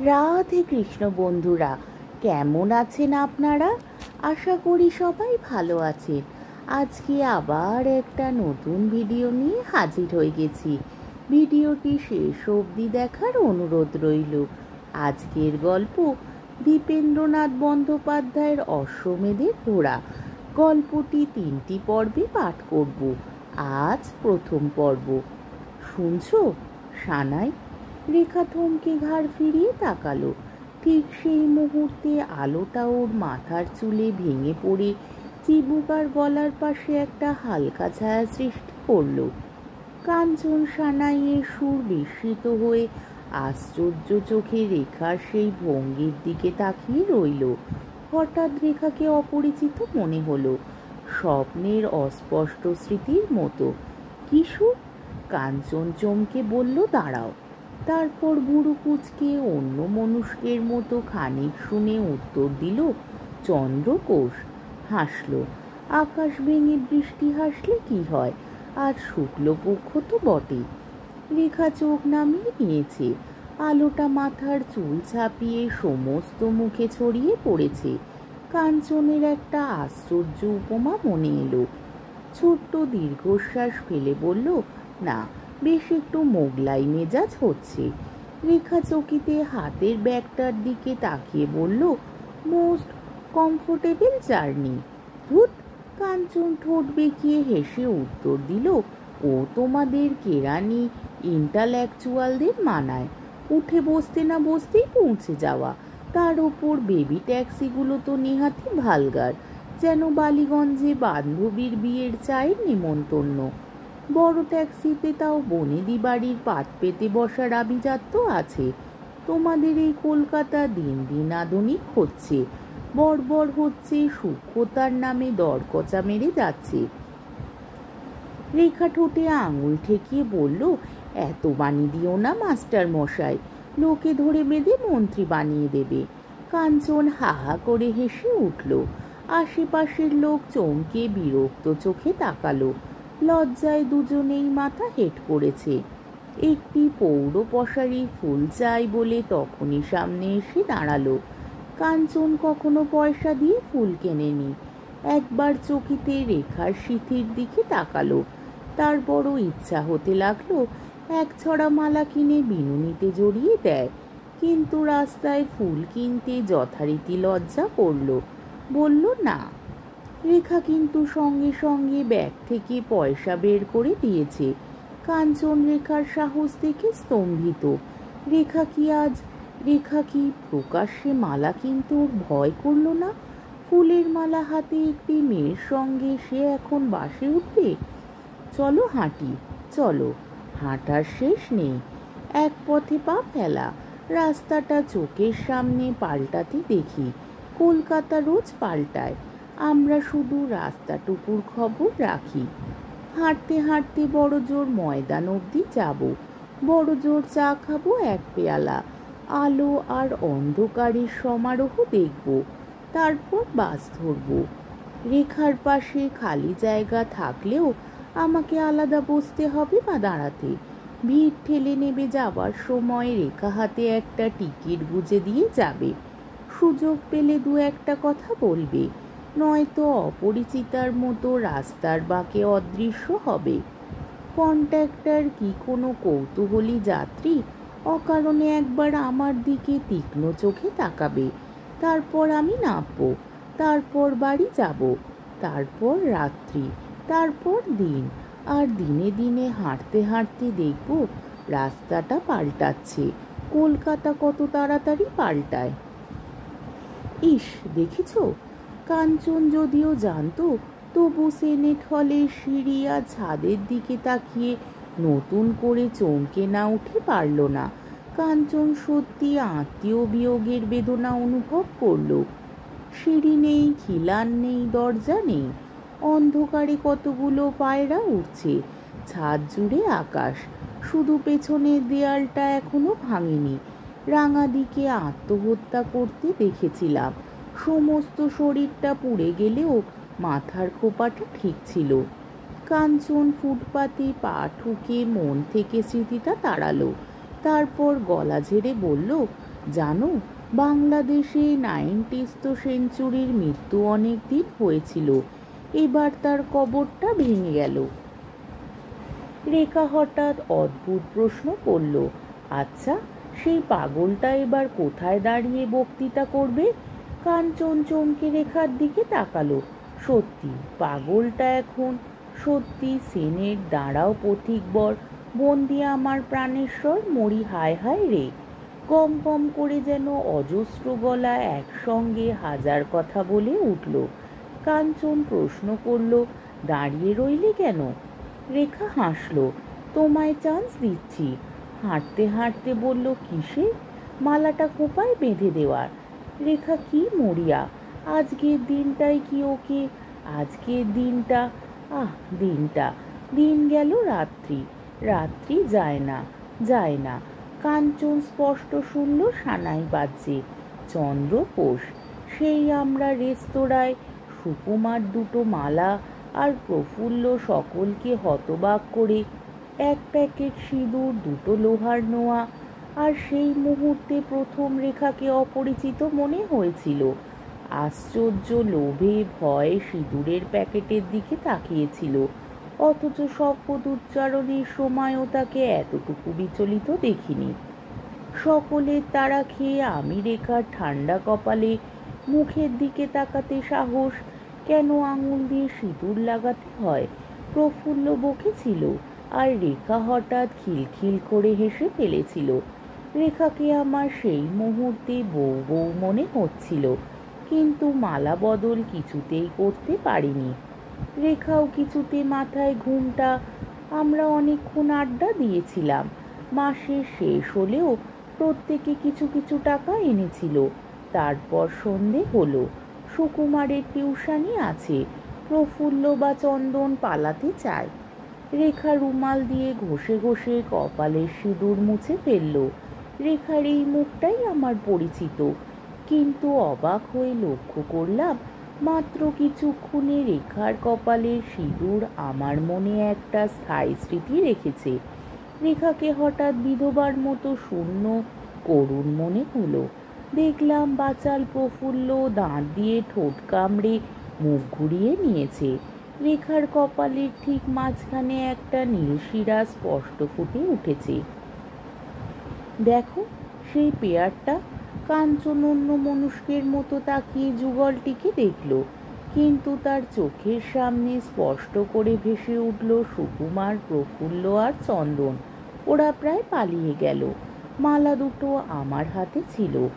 রাধে কৃষ্ণ বন্ধুরা, কেমন আছেন আপনারা? আশা করি সবাই ভালো আছেন। আজকে আবার একটা নতুন ভিডিও নিয়ে হাজির হয়ে গেছি। ভিডিওটি শেষ অবধি দেখার অনুরোধ রইল। আজকের গল্প দীপেন্দ্রনাথ বন্দ্যোপাধ্যায়ের অশ্বমেধের ঘোড়া। গল্পটি 3টি পর্বে পাঠ করব। আজ প্রথম পর্ব। শুনছো? সানাই। রেখা থমকে ঘাড় ফিরিয়ে তাকালো। ঠিক সেই মুহূর্তে আলোটা ওর মাথার চুলে ভেঙে পড়ে চিবুক আর গলার পাশে একটা হালকা ছায়া সৃষ্টি করলো। কাঞ্চন সানাইয়ের সুর বিস্মিত হয়ে আশ্চর্য চোখে রেখার সেই ভঙ্গির দিকে তাকিয়ে রইল। হঠাৎ রেখাকে অপরিচিত মনে হলো, স্বপ্নের অস্পষ্ট স্মৃতির মতো। কি সুর? কাঞ্চন চমকে বলল, দাঁড়াও। তারপর বুড়ো কুচকে অন্য মনুষ্যের মতো খানিক শুনে উত্তর দিল, চন্দ্রকোষ। হাসল। আকাশ ভেঙে বৃষ্টি হাসলে কি হয়, আর শুক্লপক্ষ তো বটেই। রেখা চোখ নামিয়ে নিয়েছে। আলোটা মাথার চুল ছাপিয়ে সমস্ত মুখে ছড়িয়ে পড়েছে। কাঞ্চনের একটা আশ্চর্য উপমা মনে এলো। ছোট্ট দীর্ঘশ্বাস ফেলে বলল, না, বেশ একটু মোগলাই মেজাজ হচ্ছে। রেখা চকিতে হাতের ব্যাগটার দিকে তাকিয়ে বলল, মোস্ট কমফোর্টেবল জার্নি। ধুত। কাঞ্চন ঠোঁট বেঁকিয়ে হেসে উত্তর দিল, ও তোমাদের কেরানি ইন্টালেকচুয়ালদের মানায়। উঠে বসতে না বসতেই পৌঁছে যাওয়া। তার ওপর বেবি ট্যাক্সিগুলো তো নেহাতি ভালগার, যেন বালিগঞ্জে বান্ধবীর বিয়ের চায়ের নিমন্তন্ন। বড় ট্যাক্সিতে তাও বনেদি বাড়ির পাত পেতে বসার আভিজাত্য আছে। তোমাদের এই কলকাতা দিন দিন আধুনিক হচ্ছে, বর্বর হচ্ছে, সূক্ষ্মতার নামে দরকচা মেরে যাচ্ছে। রেখা ঠোঁটে আঙুল ঠেকিয়ে বলল, এত বানি দিও না মাস্টার মশাই, লোকে ধরে বেঁধে মন্ত্রী বানিয়ে দেবে। কাঞ্চন হা হা করে হেসে উঠল। আশেপাশের লোক চমকে বিরক্ত চোখে তাকালো। লজ্জায় দুজনেই মাথা হেঁট করেছে। একটি পৌর পশারি ফুল চাই বলে তখনই সামনে এসে দাঁড়ালো। কাঞ্চন কখনো পয়সা দিয়ে ফুল কেনেনি। একবার চকিতে রেখার সিথির দিকে তাকালো। তার বড় ইচ্ছা হতে লাগলো এক ছড়া মালা কিনে বিনুনিতে জড়িয়ে দেয়, কিন্তু রাস্তায় ফুল কিনতে যথারীতি লজ্জা করল, বলল না। রেখা কিন্তু সঙ্গে সঙ্গে ব্যাগ থেকে পয়সা বের করে দিয়েছে। কাঞ্চন রেখার সাহস দেখে স্তম্ভিত। রেখা কি প্রকাশ্যে মালা কিনতে ওর ভয় করল না? ফুলের মালা হাতে একটি মেয়ের সঙ্গে সে এখন বাসে উঠবে? চলো হাঁটি, চলো। হাঁটার শেষ নেই। এক পথে পা ফেলা। রাস্তাটা চোখের সামনে পাল্টাতে দেখি। কলকাতা রোজ পাল্টায়, আমরা শুধু রাস্তাটুকুর খবর রাখি। হাঁটতে হাঁটতে বড় জোর ময়দান অবধি যাব। বড় জোর চা খাবো এক পেয়ালা। আলো আর অন্ধকারের সমারোহ দেখব। তারপর বাস ধরব। রেখার পাশে খালি জায়গা থাকলেও আমাকে আলাদা বসতে হবে বা দাঁড়াতে। ভিড় ঠেলে নেবে যাবার সময় রেখা হাতে একটা টিকিট গুঁজে দিয়ে যাবে। সুযোগ পেলে দু একটা কথা বলবে, নয়তো অপরিচিতার মতো রাস্তার বাঁকে অদৃশ্য হবে। কন্ট্রাক্টর কি কোনো কৌতূহলী যাত্রী অকারণে একবার আমার দিকে তীক্ষ্ণ চোখে তাকাবে। তারপর আমি নামবো, তারপর বাড়ি যাব, তারপর রাত্রি, তারপর দিন। আর দিনে দিনে হাঁটতে হাঁটতে দেখব রাস্তাটা পাল্টাচ্ছে। কলকাতা কত তাড়াতাড়ি পাল্টায়। ইস, দেখেছ? কাঞ্চন যদিও জানতো, তবু সেনেট হলের সিঁড়ি আর ছাদের দিকে তাকিয়ে নতুন করে চমকে না উঠে পারল না। কাঞ্চন সত্যি আত্মীয় বিয়োগের বেদনা অনুভব করল। সিঁড়ি নেই, খিলান নেই, দরজা নেই। অন্ধকারে কতগুলো পায়রা উঠছে। ছাদ জুড়ে আকাশ। শুধু পেছনের দেয়ালটা এখনো ভাঙেনি। রাঙা দিকে আত্মহত্যা করতে দেখেছিলাম। সমস্ত শরীরটা পুড়ে গেলেও মাথার খোপাটা ঠিক ছিল। কাঞ্চন ফুটপাতে পা ঠুকে মন থেকে স্মৃতিটা তাড়ালো। তারপর গলা ঝেড়ে বলল, জানো, বাংলাদেশে 90th সেঞ্চুরির মৃত্যু অনেক দিন হয়েছিল, এবার তার কবরটা ভেঙে গেল। রেখা হঠাৎ অদ্ভুত প্রশ্ন করল। আচ্ছা, সেই পাগলটা এবার কোথায় দাঁড়িয়ে বক্তৃতা করবে? কাঞ্চন চমকে রেখার দিকে তাকালো। সত্যি পাগলটা এখন সত্যি সেনের দাঁড়াও পথিকবর, বন্দি আমার প্রাণেশ্বর, মরি হায় হায় রে। কম কম করে যেন অজস্র গলা একসঙ্গে হাজার কথা বলে উঠল। কাঞ্চন প্রশ্ন করল, দাঁড়িয়ে রইলে কেন? রেখা হাসল। তোমায় চান্স দিচ্ছি। হাঁটতে হাঁটতে বলল, কিসে? মালাটা খোঁপায় বেঁধে দেওয়ার। রেখা কি মরিয়া! আজকের দিনটাই কি ওকে? আজকের দিনটা, আহ দিনটা, দিন গেল রাত্রি, রাত্রি যায় না, যায় না। কাঞ্চন স্পষ্ট শুনল সানাই বাজছে, চন্দ্রপোষ। সেই আমরা রেস্তোরাঁয় সুকুমার দুটো মালা আর প্রফুল্ল সকলকে হতবাক করে এক প্যাকেট সিঁদুর, দুটো লোহার নোয়া। আর সেই মুহূর্তে প্রথম রেখাকে অপরিচিত মনে হয়েছিল। আশ্চর্য লোভে ভয়ে সিঁদুরের প্যাকেটের দিকে তাকিয়েছিল, অথচ শপথ উচ্চারণের সময়ও তাকে এতটুকু বিচলিত দেখিনি। সকলের তাড়া খেয়ে আমি রেখার ঠান্ডা কপালে মুখের দিকে তাকাতে সাহস, কেন আঙুল দিয়ে সিঁদুর লাগাতে হয়, প্রফুল্ল বকেছিল। আর রেখা হঠাৎ খিলখিল করে হেসে ফেলেছিল। রেখাকে আমার সেই মুহূর্তে বউ বউ মনে হচ্ছিল, কিন্তু মালা বদল কিছুতেই করতে পারিনি। রেখাও কিছুতে মাথায় ঘুমটা। আমরা অনেকক্ষণ আড্ডা দিয়েছিলাম। মাসের শেষ হলেও প্রত্যেকে কিছু কিছু টাকা এনেছিল। তারপর সন্ধে হলো। সুকুমারের টিউশনি আছে, প্রফুল্ল বা চন্দন পালাতে চায়। রেখা রুমাল দিয়ে ঘষে ঘষে কপালের সিঁদুর মুছে ফেলল। রেখার এই মুখটাই আমার পরিচিত, কিন্তু অবাক হয়ে লক্ষ্য করলাম মাত্র কিছুক্ষণে রেখার কপালের সিঁদুর আমার মনে একটা স্থায়ী স্মৃতি রেখেছে। রেখাকে হঠাৎ বিধবার মতো শূন্য করুণ মনে হলো। দেখলাম বাচাল প্রফুল্ল দাঁত দিয়ে ঠোঁট কামড়ে মুখ ঘুরিয়ে নিয়েছে। রেখার কপালের ঠিক মাঝখানে একটা নীলশিরা স্পষ্ট ফুটে উঠেছে। দেখো সেই পেয়ারটা। কাঞ্চন অন্য মনুষ্যের মতো তাকিয়ে যুগলটিকে দেখল, কিন্তু তার চোখের সামনে স্পষ্ট করে ভেসে উঠল সুকুমার, প্রফুল্ল আর চন্দন। ওরা প্রায় পালিয়ে গেল। মালা দুটো আমার হাতে ছিল।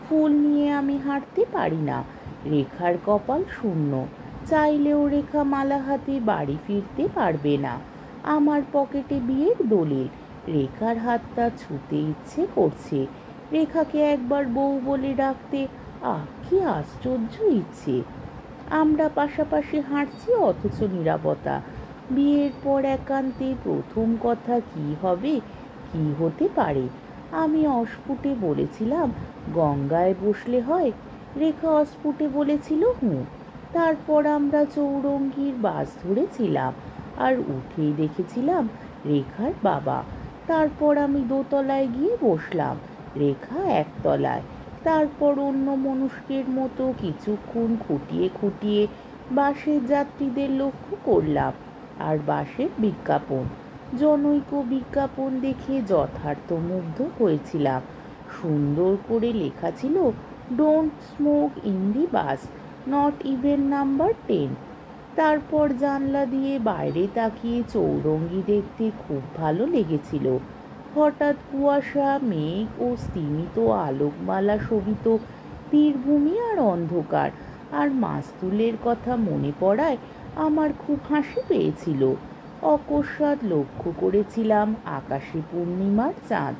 ফুল নিয়ে আমি হাঁটতে পারি না। রেখার কপাল শূন্য, চাইলেও রেখা মালা হাতে বাড়ি ফিরতে পারবে না। আমার পকেটে বিয়ের দলিল। রেখার হাতটা ছুতে ইচ্ছে করছে, রেখাকে একবার বউ বলে ডাকতে। আহ, কি আশ্চর্য ইচ্ছে! আমরা পাশাপাশি হাঁটছি, অথচ নীরবতা। বিয়ের পর একান্তে প্রথম কথা কি হবে, কি হতে পারে? আমি অস্ফুটে বলেছিলাম, গঙ্গায় বসলে হয়। রেখা অস্ফুটে বলেছিল, হুঁ। তারপর আমরা চৌরঙ্গীর বাস ধরেছিলাম, আর উঠেই দেখেছিলাম রেখার বাবা। তারপর আমি দোতলায় গিয়ে বসলাম, রেখা একতলায়। তারপর অন্য মনুষ্যের মতো কিছুক্ষণ খুঁটিয়ে খুঁটিয়ে বাসের যাত্রীদের লক্ষ্য করলাম, আর বাসের বিজ্ঞাপন, জনৈক বিজ্ঞাপন দেখে যথার্থ মুগ্ধ হয়েছিলাম। সুন্দর করে লেখা ছিল, don't smoke in the bus, not even number 10। তারপর জানলা দিয়ে বাইরে তাকিয়ে চৌরঙ্গি দেখতে খুব ভালো লেগেছিল। হঠাৎ কুয়াশা, মেঘ ও স্তিমিত আলোকমালা শোভিত তীরভূমি আর অন্ধকার আর মাস্তুলের কথা মনে পড়ায় আমার খুব হাসি পেয়েছিল। অকস্মাৎ লক্ষ্য করেছিলাম আকাশে পূর্ণিমার চাঁদ।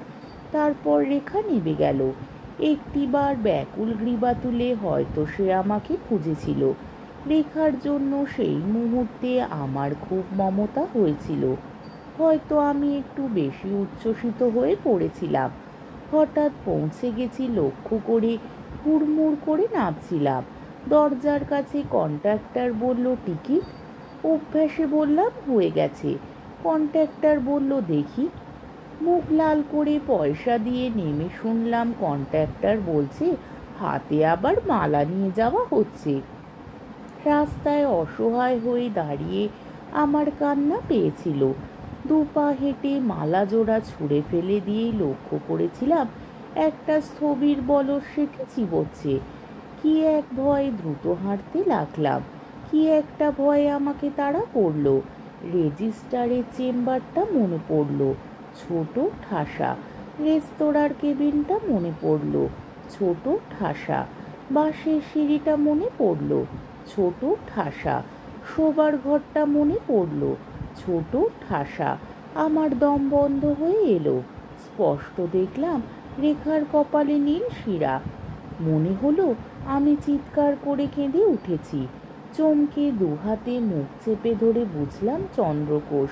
তারপর রেখা নেবে গেল। একটিবার ব্যাকুল গ্রীবা তুলে হয়তো সে আমাকে খুঁজেছিল। রেখার জন্য সেই মুহূর্তে আমার খুব মমতা হয়েছিল। হয়তো আমি একটু বেশি উচ্ছ্বসিত হয়ে পড়েছিলাম। হঠাৎ পৌঁছে গেছি লক্ষ্য করে হুড়মুড় করে নামছিলাম। দরজার কাছে কন্ট্রাক্টর বলল, টিকিট। অভ্যাসে বললাম, হয়ে গেছে। কন্ট্রাক্টর বলল, দেখি। মুখ লাল করে পয়সা দিয়ে নেমে শুনলাম কন্ট্রাক্টর বলছে হাতে আবার মালা নিয়ে যাওয়া হচ্ছে। রাস্তায় অসহায় হয়ে দাঁড়িয়ে আমার কান্না পেয়েছিল। দুপা হেঁটে মালা জোড়া ছুঁড়ে ফেলে দিয়েই লক্ষ্য করেছিলাম একটা স্থবির বলদ সেটি চিবোচ্ছে। কি এক ভয় দ্রুত হাঁটতে লাগলাম। কি একটা ভয় আমাকে তাড়া করলো। রেজিস্টারের চেম্বারটা মনে পড়ল, ছোট ঠাসা। রেস্তোরাঁর কেবিনটা মনে পড়ল, ছোট ঠাসা। বাসের সিঁড়িটা মনে পড়ল, ছোট ঠাসা। শোবার ঘরটা মনে পড়ল, ছোট ঠাসা। আমার দম বন্ধ হয়ে এলো। স্পষ্ট দেখলাম রেখার কপালে নীল শিরা। মনে হলো আমি চিৎকার করে কেঁদে উঠেছি। চমকে দুহাতে মুখ চেপে ধরে বুঝলাম চন্দ্রকোষ।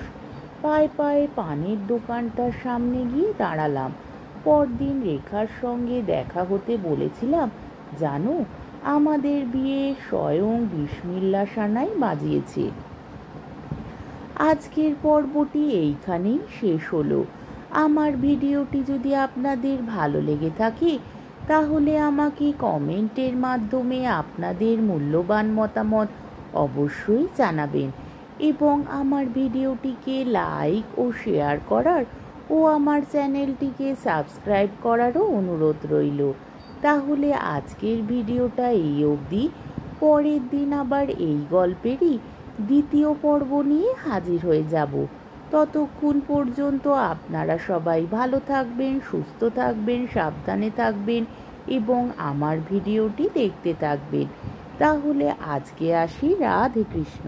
পায়ে পায়ে পানের দোকানটার সামনে গিয়ে দাঁড়ালাম। পরদিন রেখার সঙ্গে দেখা হতে বলেছিলাম, জানো আমাদের বিয়ে স্বয়ং বিসমিল্লাহ সানাই বাজিয়েছে। আজকের পর্বটি এইখানেই শেষ হলো। আমার ভিডিওটি যদি আপনাদের ভালো লেগে থাকে তাহলে আমাকে কমেন্টের মাধ্যমে আপনাদের মূল্যবান মতামত অবশ্যই জানাবেন এবং আমার ভিডিওটিকে লাইক ও শেয়ার করার ও আমার চ্যানেলটিকে সাবস্ক্রাইব করারও অনুরোধ রইল। তাহলে আজকের ভিডিওটা এই অবধি। পরের দিন আবার এই গল্পেরই দ্বিতীয় পর্ব নিয়ে হাজির হয়ে যাব। ততক্ষণ পর্যন্ত আপনারা সবাই ভালো থাকবেন, সুস্থ থাকবেন, সাবধানে থাকবেন এবং আমার ভিডিওটি দেখতে থাকবেন। তাহলে আজকে আসি। রাধে কৃষ্ণ।